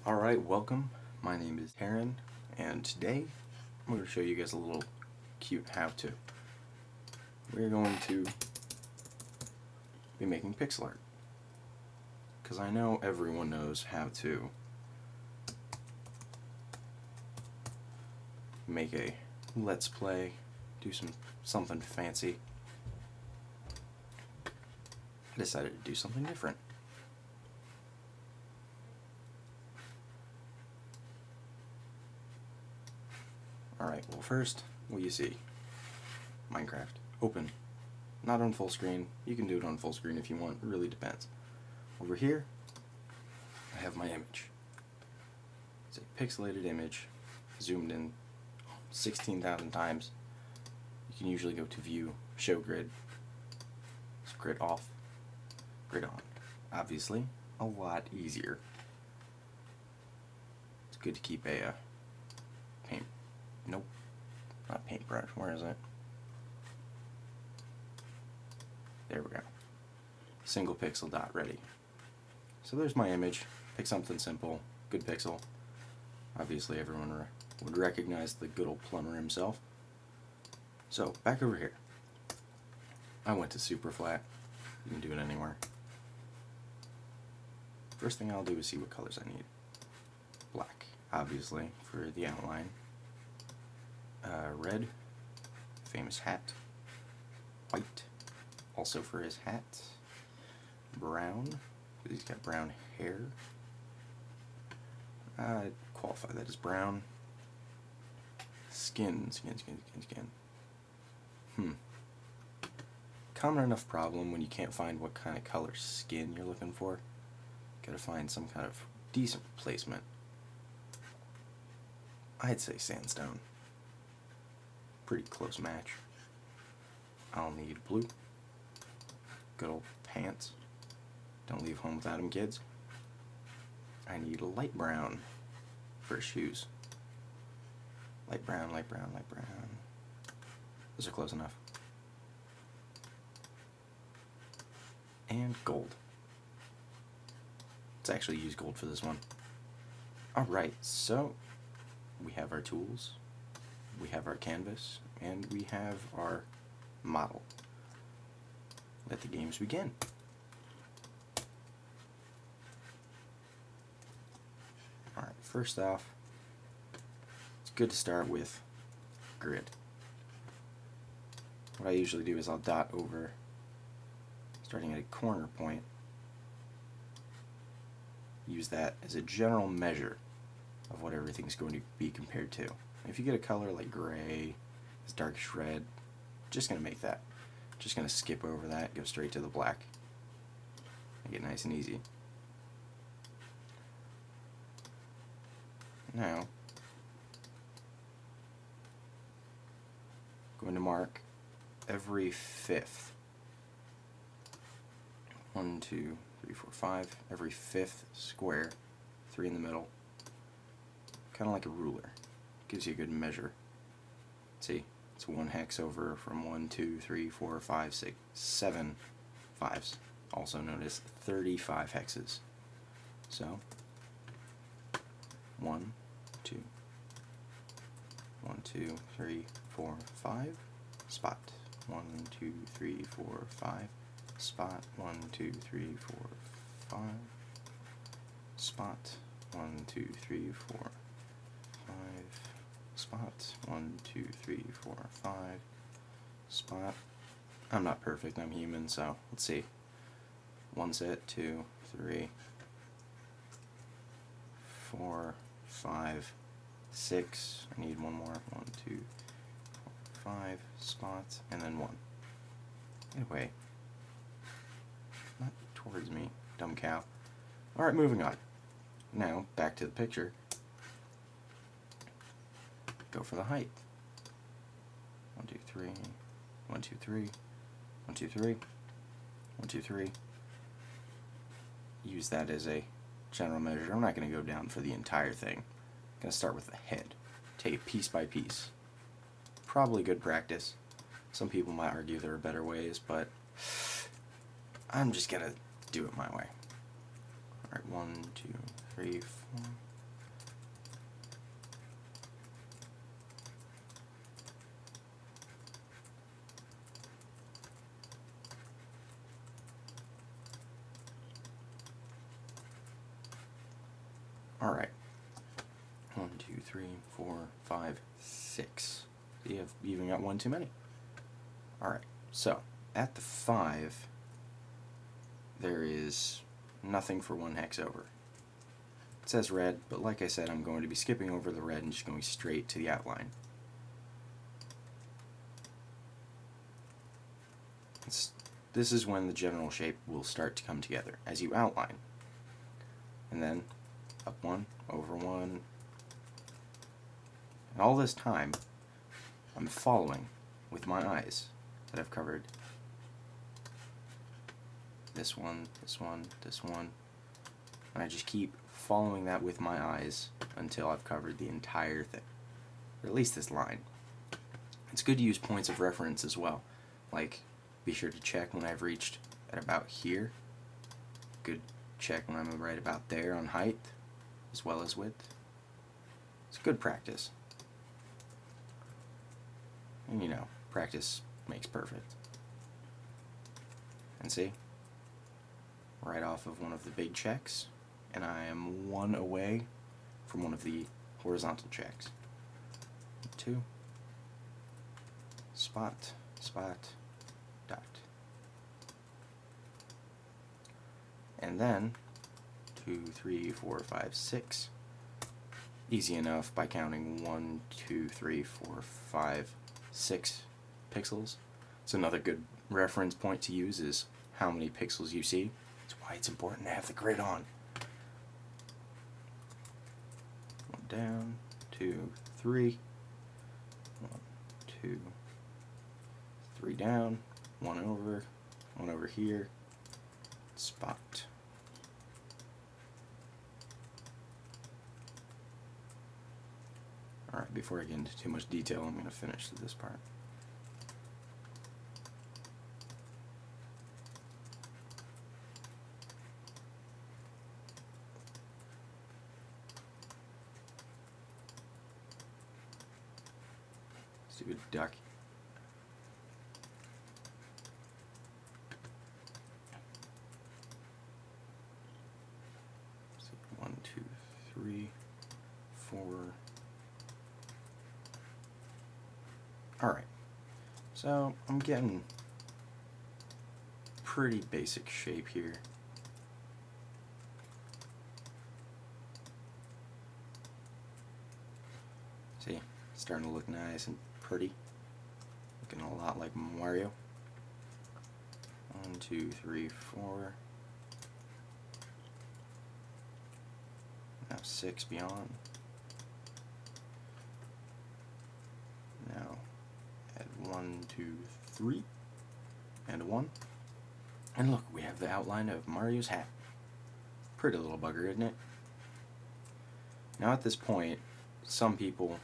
Alright, welcome. My name is Ferrin, and today I'm going to show you guys a little cute how-to. We're going to be making pixel art, because I know everyone knows how to make a let's play, do something fancy. I decided to do something different. Alright, well first, what you see, Minecraft, open, not on full screen. You can do it on full screen if you want, it really depends. Over here, I have my image. It's a pixelated image, zoomed in 16,000 times. You can usually go to view, show grid, so grid off, grid on. Obviously, a lot easier. It's good to keep a paint. Nope, not paintbrush. Where is it? There we go. Single pixel dot ready. So there's my image. Pick something simple, good pixel. Obviously everyone would recognize the good old plumber himself. So back over here. I went to super flat. You can do it anywhere. First thing I'll do is see what colors I need. Black, obviously, for the outline. Red, famous hat. White, also for his hat. Brown, because he's got brown hair. I'd qualify that as brown. Skin. Common enough problem when you can't find what kind of color skin you're looking for. Gotta find some kind of decent placement. I'd say sandstone. Pretty close match. I'll need blue. Good old pants. Don't leave home without them, kids. I need a light brown for shoes. Light brown, light brown, light brown. Those are close enough. And gold. Let's actually use gold for this one. Alright, so we have our tools. We have our canvas, and we have our model. Let the games begin. Alright, first off, it's good to start with grid. What I usually do is I'll dot over, starting at a corner point. Use that as a general measure of what everything's going to be compared to. If you get a color like gray, this darkish red, just going to make that. Just going to skip over that, go straight to the black. Make it nice and easy. Now, going to mark every fifth. 1, 2, 3, 4, 5. Every fifth square, 3 in the middle. Kind of like a ruler. Gives you a good measure. See, it's 1 hex over from 1, 2, 3, 4, 5, 6, 7 fives, also known as 35 hexes. So 1, 2, 1, 2, 3, 4, 5, spot. 1, 2, 3, 4, 5, spot. 1, 2, 3, 4, 5, spot. 1, 2, 3, 4, 5. Spot. 1, 2, 3, 4, 5. Spot. I'm not perfect, I'm human, so let's see. 1 set, 2, 3, 4, 5, 6. I need one more. 1, 2, 4, 5. Spot, and then 1. Get away. Not towards me, dumb cow. Alright, moving on. Now, back to the picture. Go for the height. 1, 2, 3, 1, 2, 3, 1, 2, 3, 1, 2, 3. Use that as a general measure. I'm not going to go down for the entire thing. I'm going to start with the head. Take it piece by piece. Probably good practice. Some people might argue there are better ways, but I'm just going to do it my way. Alright, 1, 2, 3, 4, Alright. 1, 2, 3, 4, 5, 6. You've even got one too many. Alright, so at the 5, there is nothing for 1 hex over. It says red, but like I said, I'm going to be skipping over the red and just going straight to the outline. This is when the general shape will start to come together, as you outline. And then, up 1, over 1. And all this time, I'm following with my eyes that I've covered. This one, this one, this one. And I just keep following that with my eyes until I've covered the entire thing. Or at least this line. It's good to use points of reference as well. Like, be sure to check when I've reached at about here. Good check when I'm right about there on height, as well as width. It's good practice. And you know, practice makes perfect. And see? Right off of one of the big checks, and I am 1 away from one of the horizontal checks. 2. Spot, spot, dot. And then 2, 3, 4, 5, 6. Easy enough by counting 1, 2, 3, 4, 5, 6 pixels. So another good reference point to use is how many pixels you see. That's why it's important to have the grid on. 1 down, 2, 3. 1, 2, 3 down, 1 over here. Spot. Alright, before I get into too much detail, I'm going to finish this part. Let's do a duck. So 1, 2, 3, 4. Alright, so I'm getting pretty basic shape here. See, it's starting to look nice and pretty. Looking a lot like Mario. 1, 2, 3, 4. Now 6 beyond. Now add 1, 2, 3, and 1. And look, we have the outline of Mario's hat. Pretty little bugger, isn't it? Now at this point, some people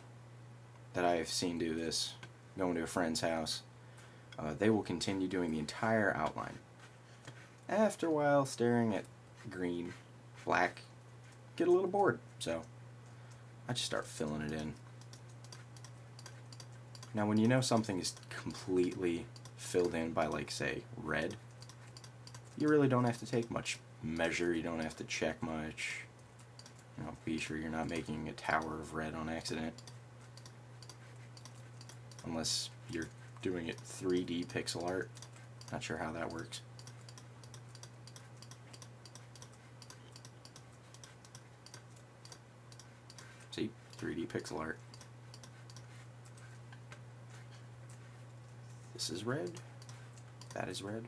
that I have seen do this, going to a friend's house, they will continue doing the entire outline. After a while, staring at green, black, get a little bored, so I just start filling it in. Now when you know something is completely filled in by, like, say, red, you really don't have to take much measure, you don't have to check much. You know, be sure you're not making a tower of red on accident. Unless you're doing it 3D pixel art. Not sure how that works. See? 3D pixel art. This is red. That is red.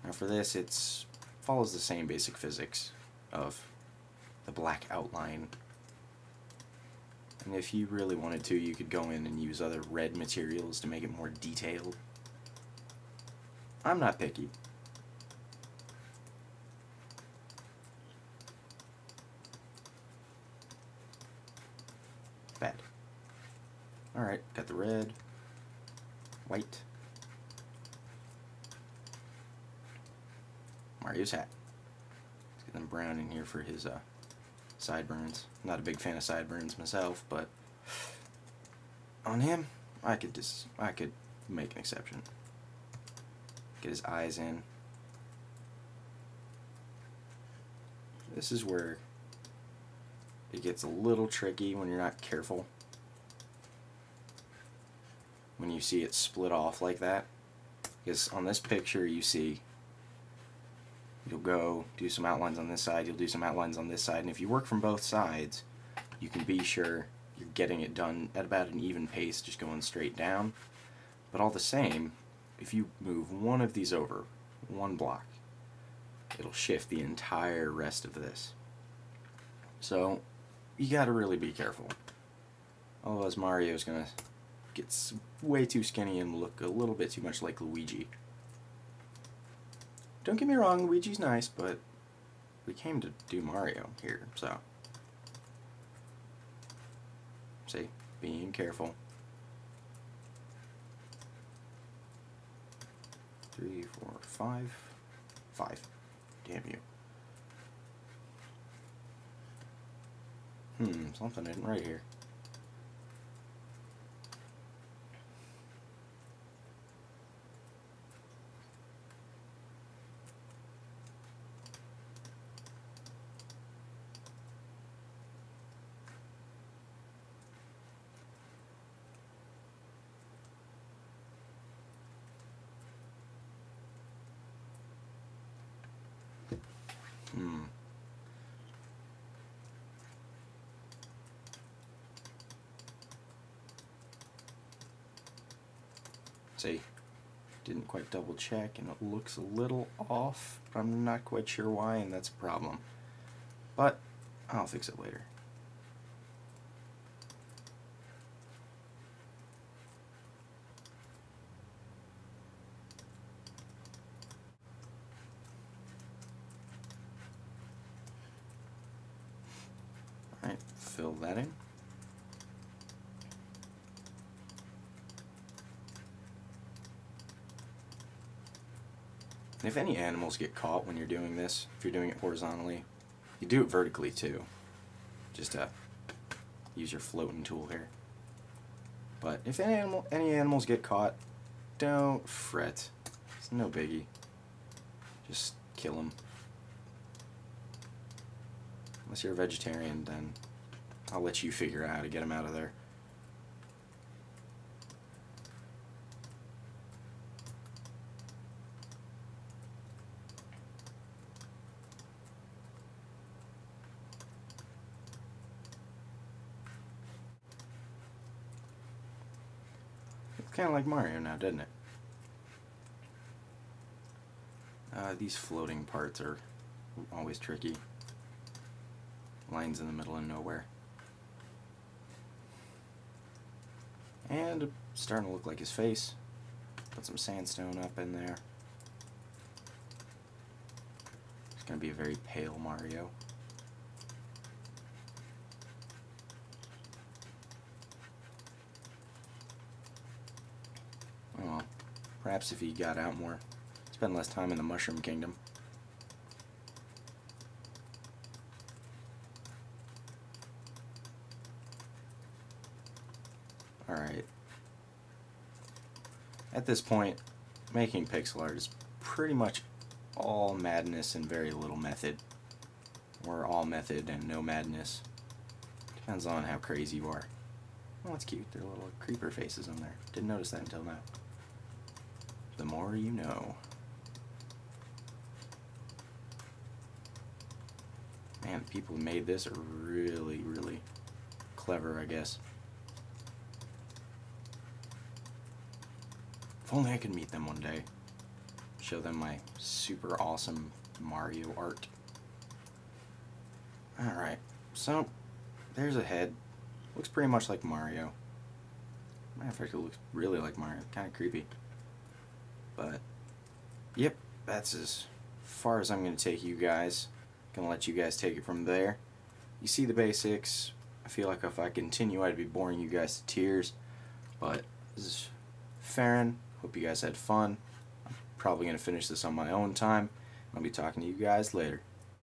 Now for this, it follows the same basic physics of the black outline. And if you really wanted to, you could go in and use other red materials to make it more detailed. I'm not picky. Bad. Alright, got the red, white, Mario's hat. Let's get them brown in here for his sideburns. Not a big fan of sideburns myself, but on him, I could make an exception. Get his eyes in. This is where it gets a little tricky when you're not careful. When you see it split off like that. Because on this picture you see you'll go do some outlines on this side, you'll do some outlines on this side, and if you work from both sides, you can be sure you're getting it done at about an even pace, just going straight down. But all the same, if you move one of these over, one block, it'll shift the entire rest of this. So you gotta really be careful. Otherwise Mario's gonna get way too skinny and look a little bit too much like Luigi. Don't get me wrong, Luigi's nice, but we came to do Mario here, so. See, being careful. 3, 4, 5. 5. Damn you. Something isn't right here. See, didn't quite double check and it looks a little off, but I'm not quite sure why, and that's a problem. But I'll fix it later. Alright, fill that in. If any animals get caught when you're doing this, if you're doing it horizontally, you do it vertically too. Just use your floating tool here. But if any animals get caught, don't fret. It's no biggie. Just kill them. Unless you're a vegetarian, then I'll let you figure out how to get them out of there. Kind of like Mario now, doesn't it? These floating parts are always tricky. Lines in the middle of nowhere. And it's starting to look like his face. Put some sandstone up in there. It's going to be a very pale Mario. Well, perhaps if he got out more, spend less time in the Mushroom Kingdom. Alright. At this point, making pixel art is pretty much all madness and very little method. Or all method and no madness. Depends on how crazy you are. Oh, that's cute. There are little creeper faces on there. Didn't notice that until now. The more you know. Man, the people who made this are really, really clever, I guess. If only I could meet them one day. Show them my super awesome Mario art. Alright, so there's a head. Looks pretty much like Mario. Matter of fact, it looks really like Mario. Kind of creepy. But, yep, that's as far as I'm going to take you guys. Gonna let you guys take it from there. You see the basics. I feel like if I continue, I'd be boring you guys to tears. But this is Ferrin. Hope you guys had fun. I'm probably going to finish this on my own time. I'll be talking to you guys later.